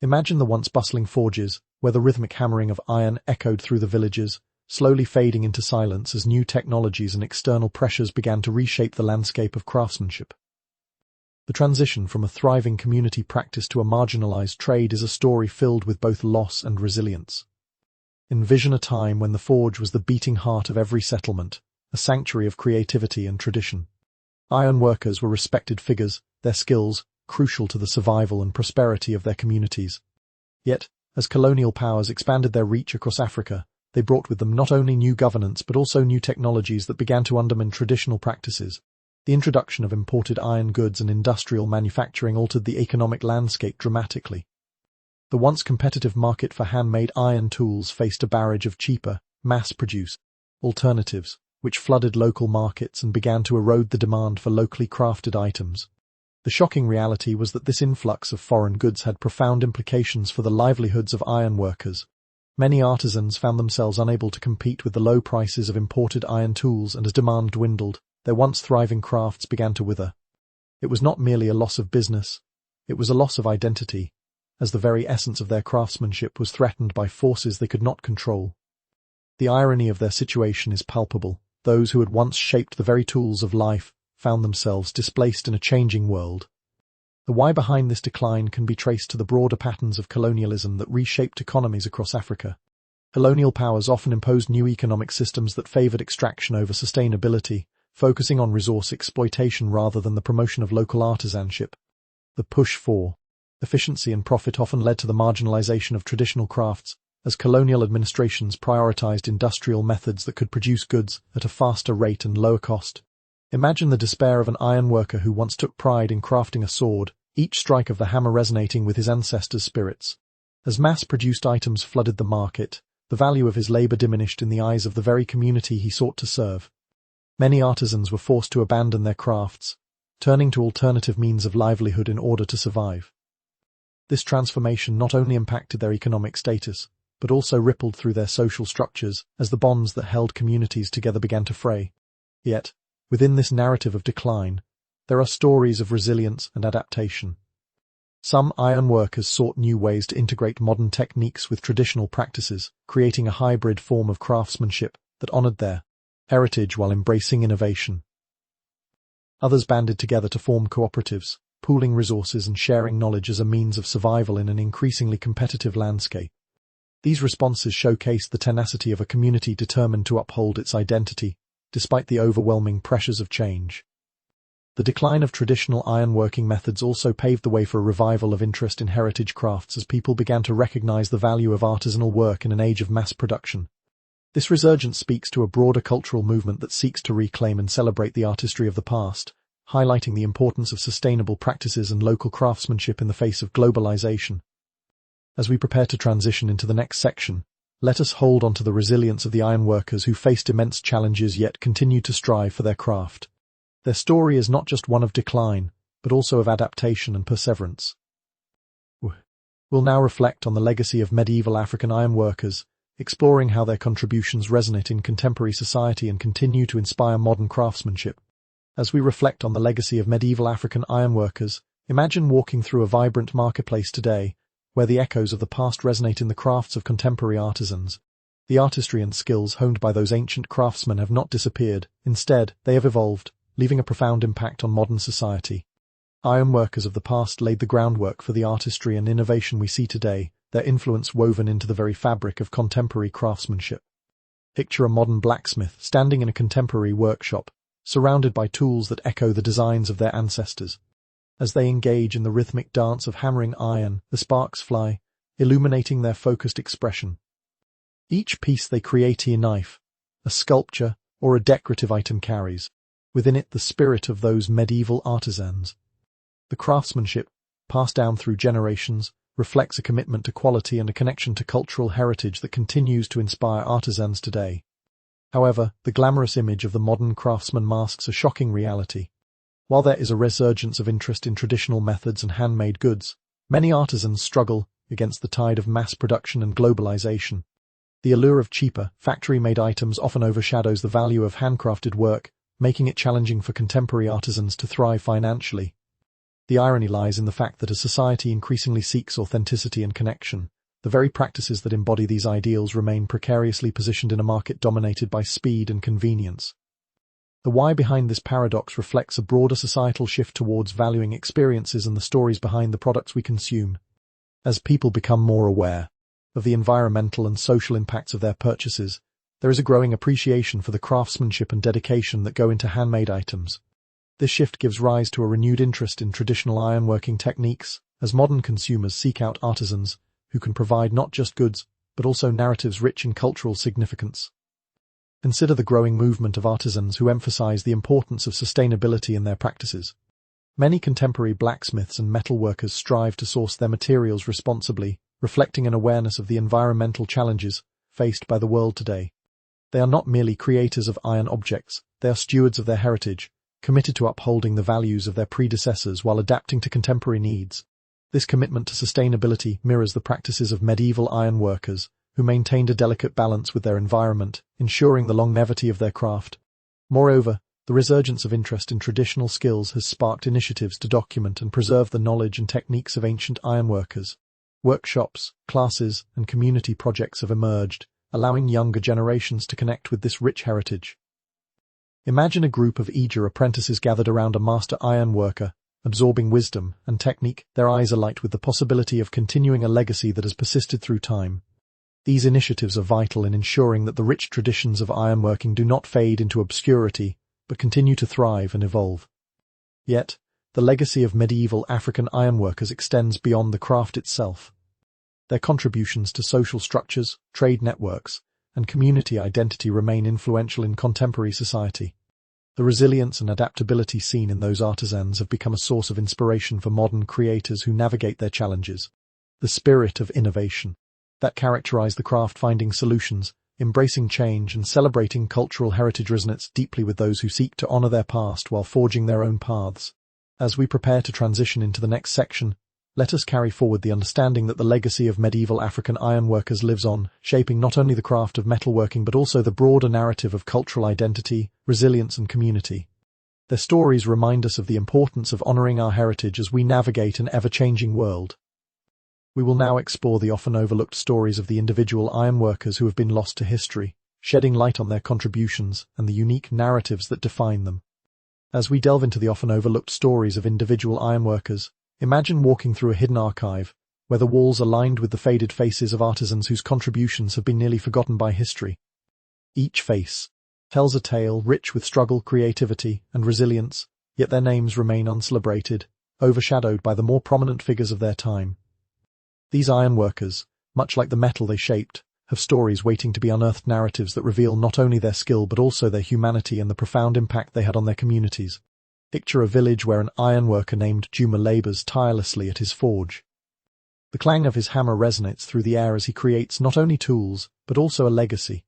S1: Imagine the once bustling forges, where the rhythmic hammering of iron echoed through the villages, slowly fading into silence as new technologies and external pressures began to reshape the landscape of craftsmanship. The transition from a thriving community practice to a marginalized trade is a story filled with both loss and resilience. Envision a time when the forge was the beating heart of every settlement, a sanctuary of creativity and tradition. Ironworkers were respected figures, their skills crucial to the survival and prosperity of their communities. Yet, as colonial powers expanded their reach across Africa, they brought with them not only new governance but also new technologies that began to undermine traditional practices. The introduction of imported iron goods and industrial manufacturing altered the economic landscape dramatically. The once competitive market for handmade iron tools faced a barrage of cheaper, mass-produced alternatives, which flooded local markets and began to erode the demand for locally crafted items. The shocking reality was that this influx of foreign goods had profound implications for the livelihoods of ironworkers. Many artisans found themselves unable to compete with the low prices of imported iron tools, and as demand dwindled, their once thriving crafts began to wither. It was not merely a loss of business, it was a loss of identity, as the very essence of their craftsmanship was threatened by forces they could not control. The irony of their situation is palpable. Those who had once shaped the very tools of life found themselves displaced in a changing world. The why behind this decline can be traced to the broader patterns of colonialism that reshaped economies across Africa. Colonial powers often imposed new economic systems that favored extraction over sustainability, focusing on resource exploitation rather than the promotion of local artisanship. The push for efficiency and profit often led to the marginalization of traditional crafts, as colonial administrations prioritized industrial methods that could produce goods at a faster rate and lower cost. Imagine the despair of an ironworker who once took pride in crafting a sword, each strike of the hammer resonating with his ancestors' spirits. As mass-produced items flooded the market, the value of his labor diminished in the eyes of the very community he sought to serve. Many artisans were forced to abandon their crafts, turning to alternative means of livelihood in order to survive. This transformation not only impacted their economic status, but also rippled through their social structures as the bonds that held communities together began to fray. Yet, within this narrative of decline, there are stories of resilience and adaptation. Some ironworkers sought new ways to integrate modern techniques with traditional practices, creating a hybrid form of craftsmanship that honored their heritage while embracing innovation. Others banded together to form cooperatives, pooling resources and sharing knowledge as a means of survival in an increasingly competitive landscape. These responses showcased the tenacity of a community determined to uphold its identity, despite the overwhelming pressures of change. The decline of traditional ironworking methods also paved the way for a revival of interest in heritage crafts as people began to recognize the value of artisanal work in an age of mass production. This resurgence speaks to a broader cultural movement that seeks to reclaim and celebrate the artistry of the past, highlighting the importance of sustainable practices and local craftsmanship in the face of globalization. As we prepare to transition into the next section, let us hold on to the resilience of the ironworkers who faced immense challenges yet continued to strive for their craft. Their story is not just one of decline, but but also of adaptation and perseverance. We'll now reflect on the legacy of medieval African ironworkers, exploring how their contributions resonate in contemporary society and continue to inspire modern craftsmanship. As we reflect on the legacy of medieval African ironworkers, imagine walking through a vibrant marketplace today, where the echoes of the past resonate in the crafts of contemporary artisans. The artistry and skills honed by those ancient craftsmen have not disappeared. Instead, they have evolved, leaving a profound impact on modern society. Ironworkers of the past laid the groundwork for the artistry and innovation we see today, their influence woven into the very fabric of contemporary craftsmanship. Picture a modern blacksmith standing in a contemporary workshop, surrounded by tools that echo the designs of their ancestors. As they engage in the rhythmic dance of hammering iron, the sparks fly, illuminating their focused expression. Each piece they create, a knife, a sculpture, or a decorative item carries within it the spirit of those medieval artisans. The craftsmanship, passed down through generations, reflects a commitment to quality and a connection to cultural heritage that continues to inspire artisans today. However, the glamorous image of the modern craftsman masks a shocking reality. While there is a resurgence of interest in traditional methods and handmade goods, many artisans struggle against the tide of mass production and globalization. The allure of cheaper, factory-made items often overshadows the value of handcrafted work, making it challenging for contemporary artisans to thrive financially. The irony lies in the fact that as society increasingly seeks authenticity and connection, the very practices that embody these ideals remain precariously positioned in a market dominated by speed and convenience. The why behind this paradox reflects a broader societal shift towards valuing experiences and the stories behind the products we consume. As people become more aware of the environmental and social impacts of their purchases, there is a growing appreciation for the craftsmanship and dedication that go into handmade items. This shift gives rise to a renewed interest in traditional ironworking techniques, as modern consumers seek out artisans who can provide not just goods, but also narratives rich in cultural significance. Consider the growing movement of artisans who emphasize the importance of sustainability in their practices. Many contemporary blacksmiths and metalworkers strive to source their materials responsibly, reflecting an awareness of the environmental challenges faced by the world today. They are not merely creators of iron objects, they are stewards of their heritage, committed to upholding the values of their predecessors while adapting to contemporary needs. This commitment to sustainability mirrors the practices of medieval ironworkers, who maintained a delicate balance with their environment, ensuring the longevity of their craft. Moreover, the resurgence of interest in traditional skills has sparked initiatives to document and preserve the knowledge and techniques of ancient ironworkers. Workshops, classes, and community projects have emerged, allowing younger generations to connect with this rich heritage. Imagine a group of eager apprentices gathered around a master ironworker, absorbing wisdom and technique, their eyes alight with the possibility of continuing a legacy that has persisted through time. These initiatives are vital in ensuring that the rich traditions of ironworking do not fade into obscurity, but continue to thrive and evolve. Yet, the legacy of medieval African ironworkers extends beyond the craft itself. Their contributions to social structures, trade networks, and community identity remain influential in contemporary society. The resilience and adaptability seen in those artisans have become a source of inspiration for modern creators who navigate their challenges. The spirit of innovation that characterized the craft finding solutions, embracing change, and celebrating cultural heritage resonates deeply with those who seek to honor their past while forging their own paths. As we prepare to transition into the next section, let us carry forward the understanding that the legacy of medieval African ironworkers lives on, shaping not only the craft of metalworking but also the broader narrative of cultural identity, resilience, and community. Their stories remind us of the importance of honoring our heritage as we navigate an ever-changing world. We will now explore the often overlooked stories of the individual ironworkers who have been lost to history, shedding light on their contributions and the unique narratives that define them. As we delve into the often overlooked stories of individual ironworkers, imagine walking through a hidden archive, where the walls are lined with the faded faces of artisans whose contributions have been nearly forgotten by history. Each face tells a tale rich with struggle, creativity, and resilience, yet their names remain uncelebrated, overshadowed by the more prominent figures of their time. These ironworkers, much like the metal they shaped, have stories waiting to be unearthed, narratives that reveal not only their skill but also their humanity and the profound impact they had on their communities. Picture a village where an ironworker named Juma labors tirelessly at his forge. The clang of his hammer resonates through the air as he creates not only tools, but also a legacy.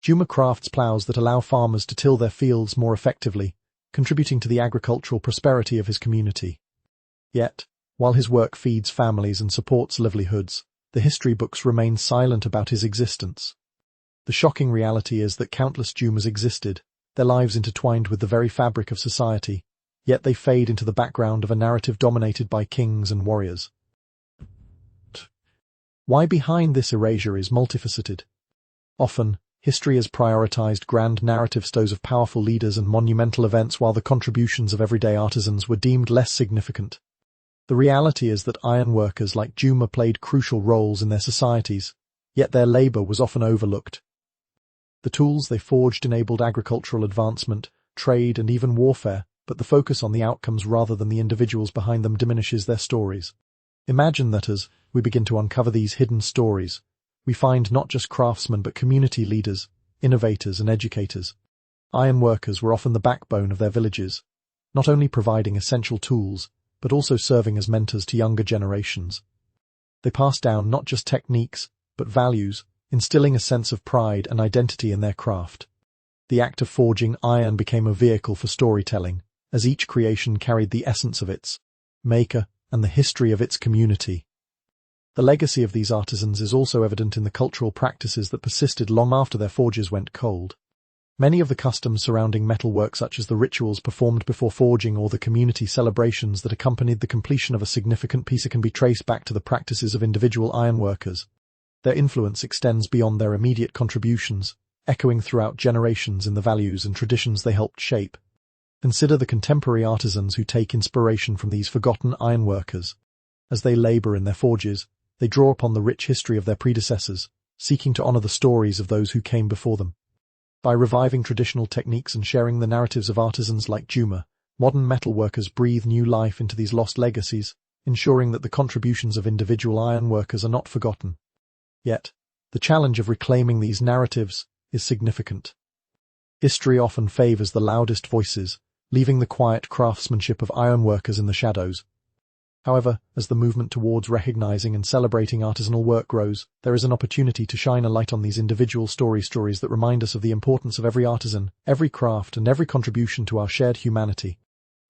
S1: Juma crafts plows that allow farmers to till their fields more effectively, contributing to the agricultural prosperity of his community. Yet, while his work feeds families and supports livelihoods, the history books remain silent about his existence. The shocking reality is that countless Jumas existed, their lives intertwined with the very fabric of society, yet they fade into the background of a narrative dominated by kings and warriors. Why behind this erasure is multifaceted. Often, history has prioritized grand narrative stories of powerful leaders and monumental events while the contributions of everyday artisans were deemed less significant. The reality is that ironworkers like Juma played crucial roles in their societies, yet their labor was often overlooked. The tools they forged enabled agricultural advancement, trade, and even warfare, but the focus on the outcomes rather than the individuals behind them diminishes their stories. Imagine that as we begin to uncover these hidden stories, we find not just craftsmen but community leaders, innovators, and educators. Ironworkers were often the backbone of their villages, not only providing essential tools, but also serving as mentors to younger generations. They passed down not just techniques, but values, instilling a sense of pride and identity in their craft. The act of forging iron became a vehicle for storytelling, as each creation carried the essence of its maker and the history of its community. The legacy of these artisans is also evident in the cultural practices that persisted long after their forges went cold. Many of the customs surrounding metalwork, such as the rituals performed before forging or the community celebrations that accompanied the completion of a significant piece, can be traced back to the practices of individual ironworkers. Their influence extends beyond their immediate contributions, echoing throughout generations in the values and traditions they helped shape. Consider the contemporary artisans who take inspiration from these forgotten ironworkers. As they labor in their forges, they draw upon the rich history of their predecessors, seeking to honor the stories of those who came before them. By reviving traditional techniques and sharing the narratives of artisans like Juma, modern metalworkers breathe new life into these lost legacies, ensuring that the contributions of individual ironworkers are not forgotten. Yet, the challenge of reclaiming these narratives is significant. History often favors the loudest voices, leaving the quiet craftsmanship of ironworkers in the shadows. However, as the movement towards recognizing and celebrating artisanal work grows, there is an opportunity to shine a light on these individual stories that remind us of the importance of every artisan, every craft, and every contribution to our shared humanity.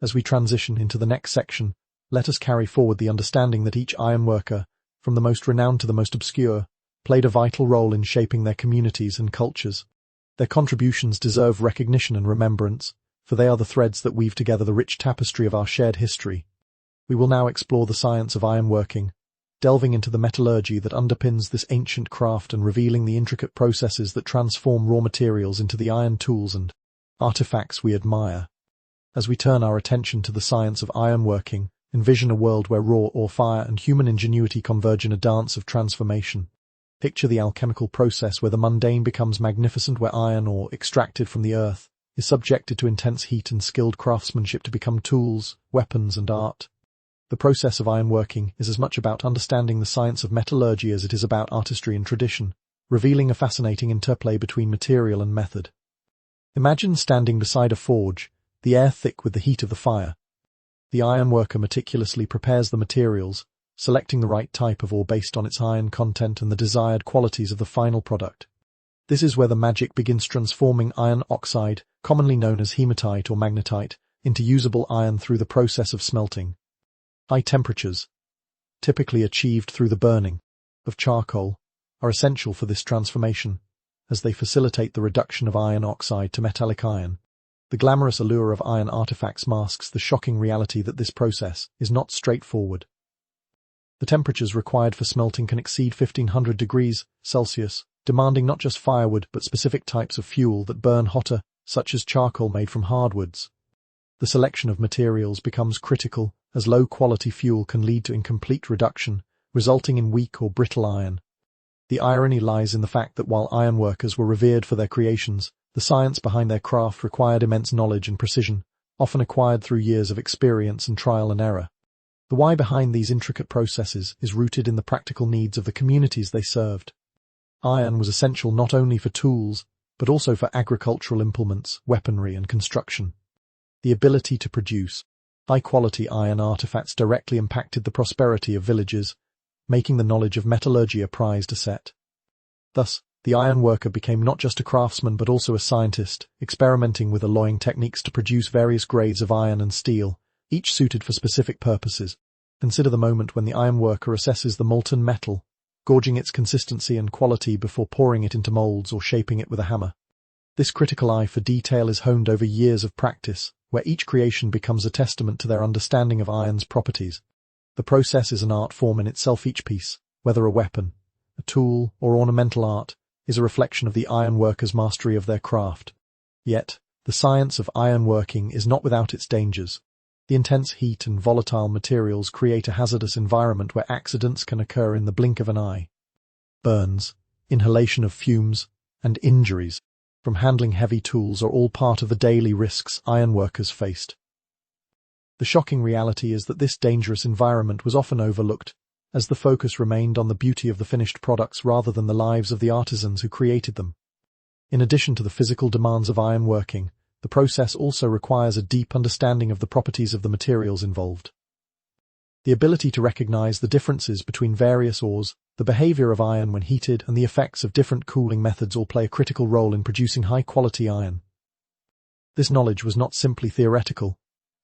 S1: As we transition into the next section, let us carry forward the understanding that each ironworker, from the most renowned to the most obscure, played a vital role in shaping their communities and cultures. Their contributions deserve recognition and remembrance, for they are the threads that weave together the rich tapestry of our shared history. We will now explore the science of ironworking, delving into the metallurgy that underpins this ancient craft and revealing the intricate processes that transform raw materials into the iron tools and artifacts we admire. As we turn our attention to the science of ironworking, envision a world where raw ore, fire, and human ingenuity converge in a dance of transformation. Picture the alchemical process where the mundane becomes magnificent, where iron ore, extracted from the earth, is subjected to intense heat and skilled craftsmanship to become tools, weapons, and art. The process of ironworking is as much about understanding the science of metallurgy as it is about artistry and tradition, revealing a fascinating interplay between material and method. Imagine standing beside a forge, the air thick with the heat of the fire. The ironworker meticulously prepares the materials, selecting the right type of ore based on its iron content and the desired qualities of the final product. This is where the magic begins, transforming iron oxide, commonly known as hematite or magnetite, into usable iron through the process of smelting. High temperatures, typically achieved through the burning of charcoal, are essential for this transformation, as they facilitate the reduction of iron oxide to metallic iron. The glamorous allure of iron artifacts masks the shocking reality that this process is not straightforward. The temperatures required for smelting can exceed 1500 degrees Celsius, demanding not just firewood but specific types of fuel that burn hotter, such as charcoal made from hardwoods. The selection of materials becomes critical, as low-quality fuel can lead to incomplete reduction, resulting in weak or brittle iron. The irony lies in the fact that while ironworkers were revered for their creations, the science behind their craft required immense knowledge and precision, often acquired through years of experience and trial and error. The why behind these intricate processes is rooted in the practical needs of the communities they served. Iron was essential not only for tools, but also for agricultural implements, weaponry, and construction. The ability to produce high-quality iron artifacts directly impacted the prosperity of villages, making the knowledge of metallurgy a prized asset. Thus, the ironworker became not just a craftsman but also a scientist, experimenting with alloying techniques to produce various grades of iron and steel, each suited for specific purposes. Consider the moment when the ironworker assesses the molten metal, gauging its consistency and quality before pouring it into molds or shaping it with a hammer. This critical eye for detail is honed over years of practice, where each creation becomes a testament to their understanding of iron's properties. The process is an art form in itself. Each piece, whether a weapon, a tool, or ornamental art, is a reflection of the ironworker's mastery of their craft. Yet, the science of ironworking is not without its dangers. The intense heat and volatile materials create a hazardous environment where accidents can occur in the blink of an eye. Burns, inhalation of fumes, and injuries from handling heavy tools are all part of the daily risks ironworkers faced. The shocking reality is that this dangerous environment was often overlooked, as the focus remained on the beauty of the finished products rather than the lives of the artisans who created them. In addition to the physical demands of ironworking, the process also requires a deep understanding of the properties of the materials involved. The ability to recognize the differences between various ores, the behavior of iron when heated, and the effects of different cooling methods all play a critical role in producing high-quality iron. This knowledge was not simply theoretical,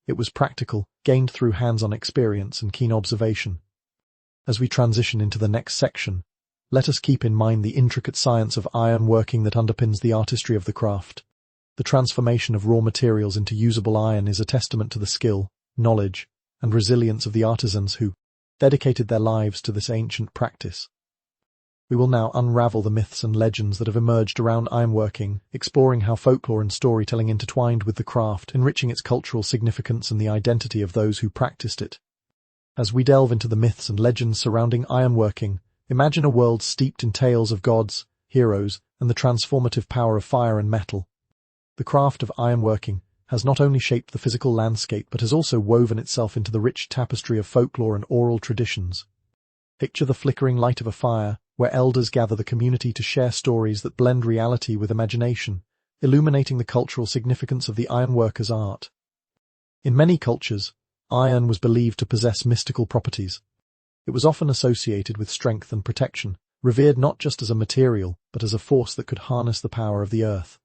S1: it was practical, gained through hands-on experience and keen observation. As we transition into the next section, let us keep in mind the intricate science of ironworking that underpins the artistry of the craft. The transformation of raw materials into usable iron is a testament to the skill, knowledge, and resilience of the artisans who dedicated their lives to this ancient practice. We will now unravel the myths and legends that have emerged around ironworking, exploring how folklore and storytelling intertwined with the craft, enriching its cultural significance and the identity of those who practiced it. As we delve into the myths and legends surrounding ironworking, imagine a world steeped in tales of gods, heroes, and the transformative power of fire and metal. The craft of ironworking has not only shaped the physical landscape but has also woven itself into the rich tapestry of folklore and oral traditions. Picture the flickering light of a fire, where elders gather the community to share stories that blend reality with imagination, illuminating the cultural significance of the ironworker's art. In many cultures, iron was believed to possess mystical properties. It was often associated with strength and protection, revered not just as a material, but as a force that could harness the power of the earth.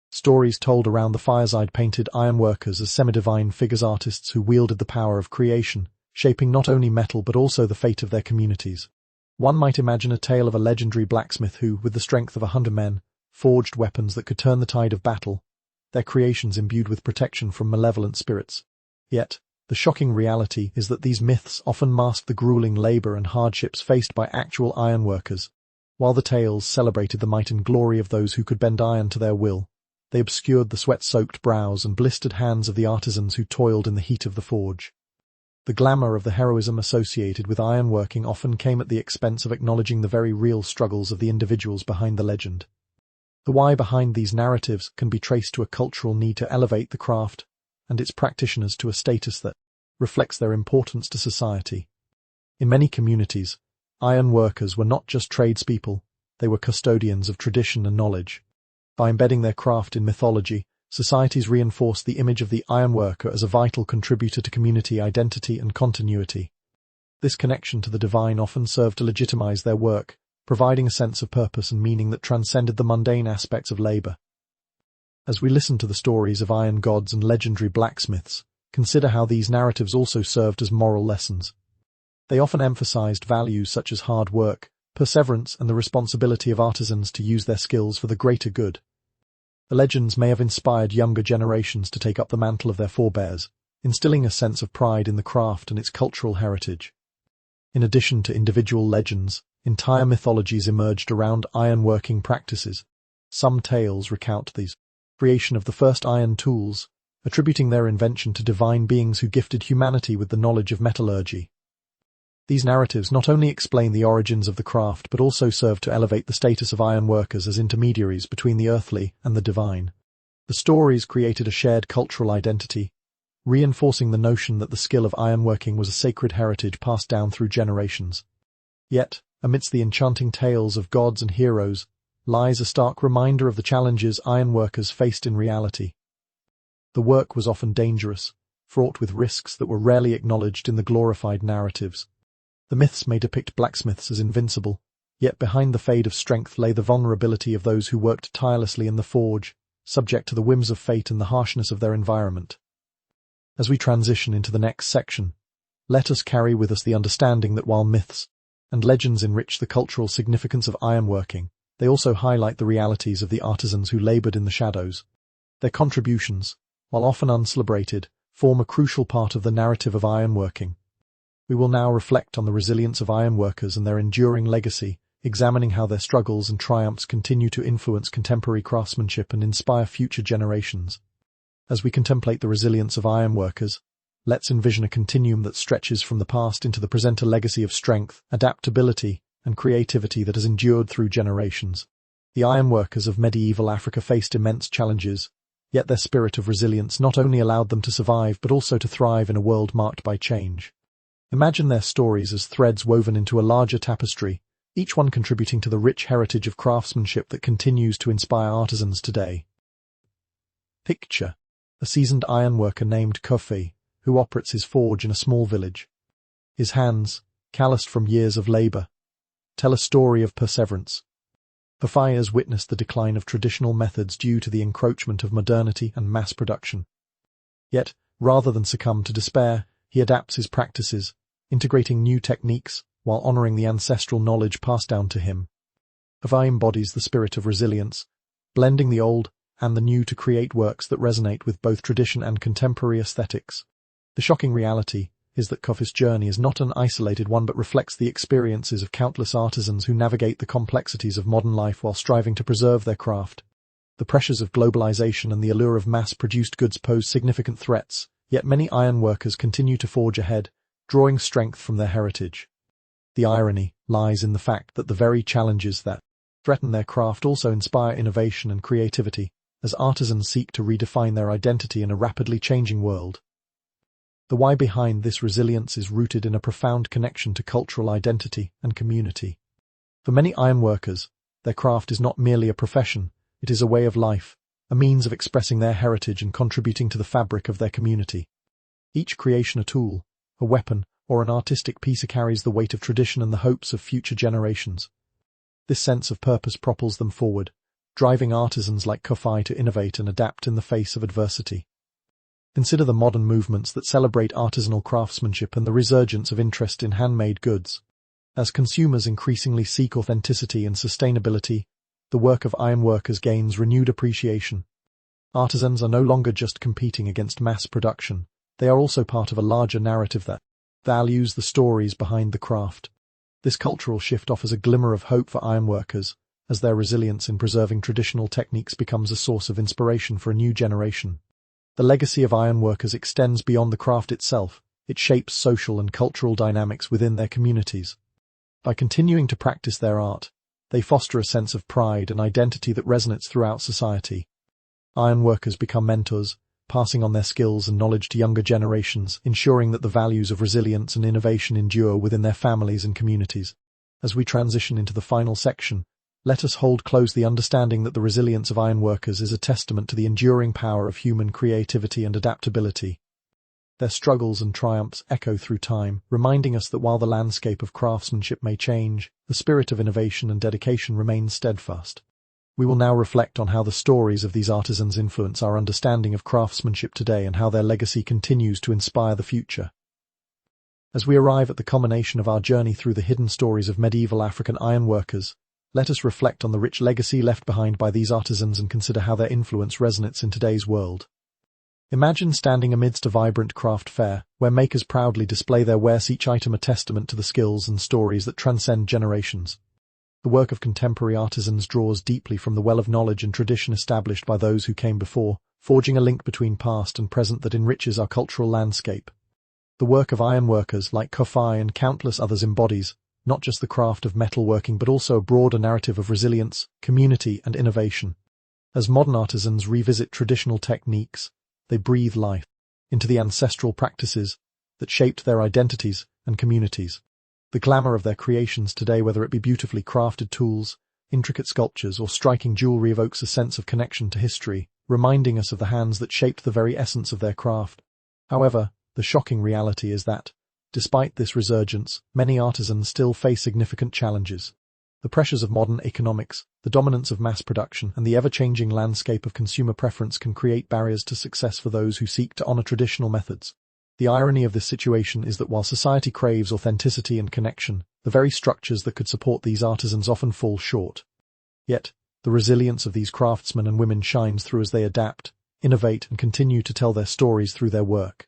S1: Stories told around the fireside painted ironworkers as semi-divine figures, artists who wielded the power of creation, shaping not only metal but also the fate of their communities. One might imagine a tale of a legendary blacksmith who, with the strength of 100 men, forged weapons that could turn the tide of battle, their creations imbued with protection from malevolent spirits. Yet, the shocking reality is that these myths often mask the grueling labor and hardships faced by actual ironworkers. While the tales celebrated the might and glory of those who could bend iron to their will, they obscured the sweat-soaked brows and blistered hands of the artisans who toiled in the heat of the forge. The glamour of the heroism associated with ironworking often came at the expense of acknowledging the very real struggles of the individuals behind the legend. The why behind these narratives can be traced to a cultural need to elevate the craft and its practitioners to a status that reflects their importance to society. In many communities, ironworkers were not just tradespeople, they were custodians of tradition and knowledge. By embedding their craft in mythology, societies reinforced the image of the ironworker as a vital contributor to community identity and continuity. This connection to the divine often served to legitimize their work, providing a sense of purpose and meaning that transcended the mundane aspects of labor. As we listen to the stories of iron gods and legendary blacksmiths, consider how these narratives also served as moral lessons. They often emphasized values such as hard work, perseverance, and the responsibility of artisans to use their skills for the greater good. The legends may have inspired younger generations to take up the mantle of their forebears, instilling a sense of pride in the craft and its cultural heritage. In addition to individual legends, entire mythologies emerged around ironworking practices. Some tales recount the creation of the first iron tools, attributing their invention to divine beings who gifted humanity with the knowledge of metallurgy. These narratives not only explain the origins of the craft but also serve to elevate the status of ironworkers as intermediaries between the earthly and the divine. The stories created a shared cultural identity, reinforcing the notion that the skill of ironworking was a sacred heritage passed down through generations. Yet, amidst the enchanting tales of gods and heroes, lies a stark reminder of the challenges ironworkers faced in reality. The work was often dangerous, fraught with risks that were rarely acknowledged in the glorified narratives. The myths may depict blacksmiths as invincible, yet behind the fade of strength lay the vulnerability of those who worked tirelessly in the forge, subject to the whims of fate and the harshness of their environment. As we transition into the next section, let us carry with us the understanding that while myths and legends enrich the cultural significance of ironworking, they also highlight the realities of the artisans who labored in the shadows. Their contributions, while often uncelebrated, form a crucial part of the narrative of ironworking. We will now reflect on the resilience of ironworkers and their enduring legacy, examining how their struggles and triumphs continue to influence contemporary craftsmanship and inspire future generations. As we contemplate the resilience of ironworkers, let's envision a continuum that stretches from the past into the present, a legacy of strength, adaptability, and creativity that has endured through generations. The ironworkers of medieval Africa faced immense challenges, yet their spirit of resilience not only allowed them to survive but also to thrive in a world marked by change. Imagine their stories as threads woven into a larger tapestry, each one contributing to the rich heritage of craftsmanship that continues to inspire artisans today. Picture a seasoned ironworker named Kofi, who operates his forge in a small village. His hands, calloused from years of labor, tell a story of perseverance. Kofi has witnessed the decline of traditional methods due to the encroachment of modernity and mass production. Yet, rather than succumb to despair, he adapts his practices, integrating new techniques while honoring the ancestral knowledge passed down to him. Kofi embodies the spirit of resilience, blending the old and the new to create works that resonate with both tradition and contemporary aesthetics. The shocking reality is that Kofi's journey is not an isolated one but reflects the experiences of countless artisans who navigate the complexities of modern life while striving to preserve their craft. The pressures of globalization and the allure of mass-produced goods pose significant threats, yet many ironworkers continue to forge ahead, drawing strength from their heritage. The irony lies in the fact that the very challenges that threaten their craft also inspire innovation and creativity, as artisans seek to redefine their identity in a rapidly changing world. The why behind this resilience is rooted in a profound connection to cultural identity and community. For many ironworkers, their craft is not merely a profession, it is a way of life, a means of expressing their heritage and contributing to the fabric of their community. Each creation a tool, a weapon, or an artistic piece carries the weight of tradition and the hopes of future generations. This sense of purpose propels them forward, driving artisans like Kofi to innovate and adapt in the face of adversity. Consider the modern movements that celebrate artisanal craftsmanship and the resurgence of interest in handmade goods. As consumers increasingly seek authenticity and sustainability, the work of ironworkers gains renewed appreciation. Artisans are no longer just competing against mass production, they are also part of a larger narrative that values the stories behind the craft. This cultural shift offers a glimmer of hope for ironworkers, as their resilience in preserving traditional techniques becomes a source of inspiration for a new generation. The legacy of ironworkers extends beyond the craft itself, it shapes social and cultural dynamics within their communities. By continuing to practice their art, they foster a sense of pride and identity that resonates throughout society. Ironworkers become mentors, passing on their skills and knowledge to younger generations, ensuring that the values of resilience and innovation endure within their families and communities. As we transition into the final section, let us hold close the understanding that the resilience of ironworkers is a testament to the enduring power of human creativity and adaptability. Their struggles and triumphs echo through time, reminding us that while the landscape of craftsmanship may change, the spirit of innovation and dedication remains steadfast. We will now reflect on how the stories of these artisans influence our understanding of craftsmanship today and how their legacy continues to inspire the future. As we arrive at the culmination of our journey through the hidden stories of medieval African ironworkers, let us reflect on the rich legacy left behind by these artisans and consider how their influence resonates in today's world. Imagine standing amidst a vibrant craft fair, where makers proudly display their wares, each item a testament to the skills and stories that transcend generations. The work of contemporary artisans draws deeply from the well of knowledge and tradition established by those who came before, forging a link between past and present that enriches our cultural landscape. The work of ironworkers like Kofi and countless others embodies not just the craft of metalworking but also a broader narrative of resilience, community, and innovation. As modern artisans revisit traditional techniques, they breathe life into the ancestral practices that shaped their identities and communities. The glamour of their creations today, whether it be beautifully crafted tools, intricate sculptures, or striking jewelry, evokes a sense of connection to history, reminding us of the hands that shaped the very essence of their craft. However, the shocking reality is that, despite this resurgence, many artisans still face significant challenges. The pressures of modern economics, the dominance of mass production, and the ever-changing landscape of consumer preference can create barriers to success for those who seek to honor traditional methods. The irony of this situation is that while society craves authenticity and connection, the very structures that could support these artisans often fall short. Yet, the resilience of these craftsmen and women shines through as they adapt, innovate, and continue to tell their stories through their work.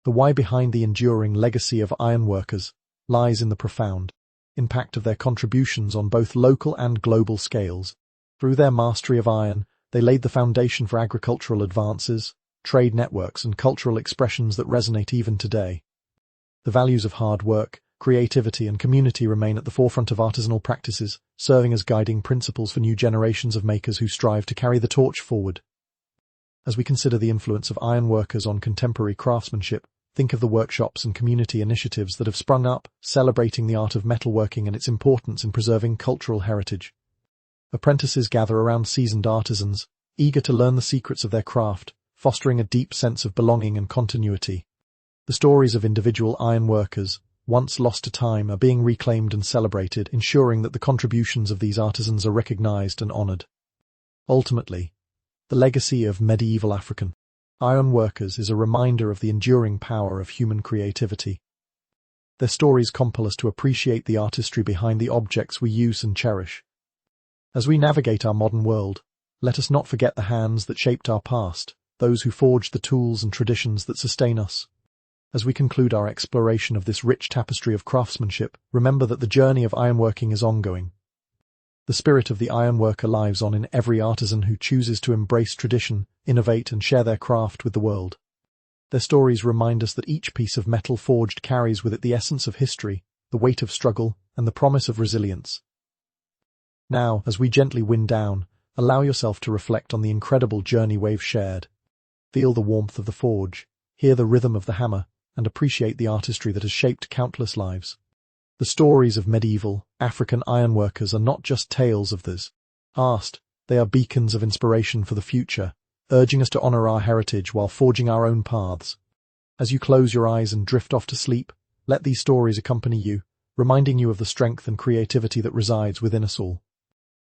S1: The why behind the enduring legacy of ironworkers lies in the profound impact of their contributions on both local and global scales. Through their mastery of iron, they laid the foundation for agricultural advances, trade networks, and cultural expressions that resonate even today. The values of hard work, creativity, and community remain at the forefront of artisanal practices, serving as guiding principles for new generations of makers who strive to carry the torch forward. As we consider the influence of ironworkers on contemporary craftsmanship, think of the workshops and community initiatives that have sprung up, celebrating the art of metalworking and its importance in preserving cultural heritage. Apprentices gather around seasoned artisans, eager to learn the secrets of their craft, fostering a deep sense of belonging and continuity. The stories of individual ironworkers, once lost to time, are being reclaimed and celebrated, ensuring that the contributions of these artisans are recognized and honored. Ultimately, the legacy of medieval African ironworkers is a reminder of the enduring power of human creativity. Their stories compel us to appreciate the artistry behind the objects we use and cherish. As we navigate our modern world, let us not forget the hands that shaped our past, those who forged the tools and traditions that sustain us. As we conclude our exploration of this rich tapestry of craftsmanship, remember that the journey of ironworking is ongoing. The spirit of the ironworker lives on in every artisan who chooses to embrace tradition, innovate, and share their craft with the world. Their stories remind us that each piece of metal forged carries with it the essence of history, the weight of struggle, and the promise of resilience. Now, as we gently wind down, allow yourself to reflect on the incredible journey we've shared. Feel the warmth of the forge, hear the rhythm of the hammer, and appreciate the artistry that has shaped countless lives. The stories of medieval African ironworkers are not just tales of this past, they are beacons of inspiration for the future, urging us to honor our heritage while forging our own paths. As you close your eyes and drift off to sleep, let these stories accompany you, reminding you of the strength and creativity that resides within us all.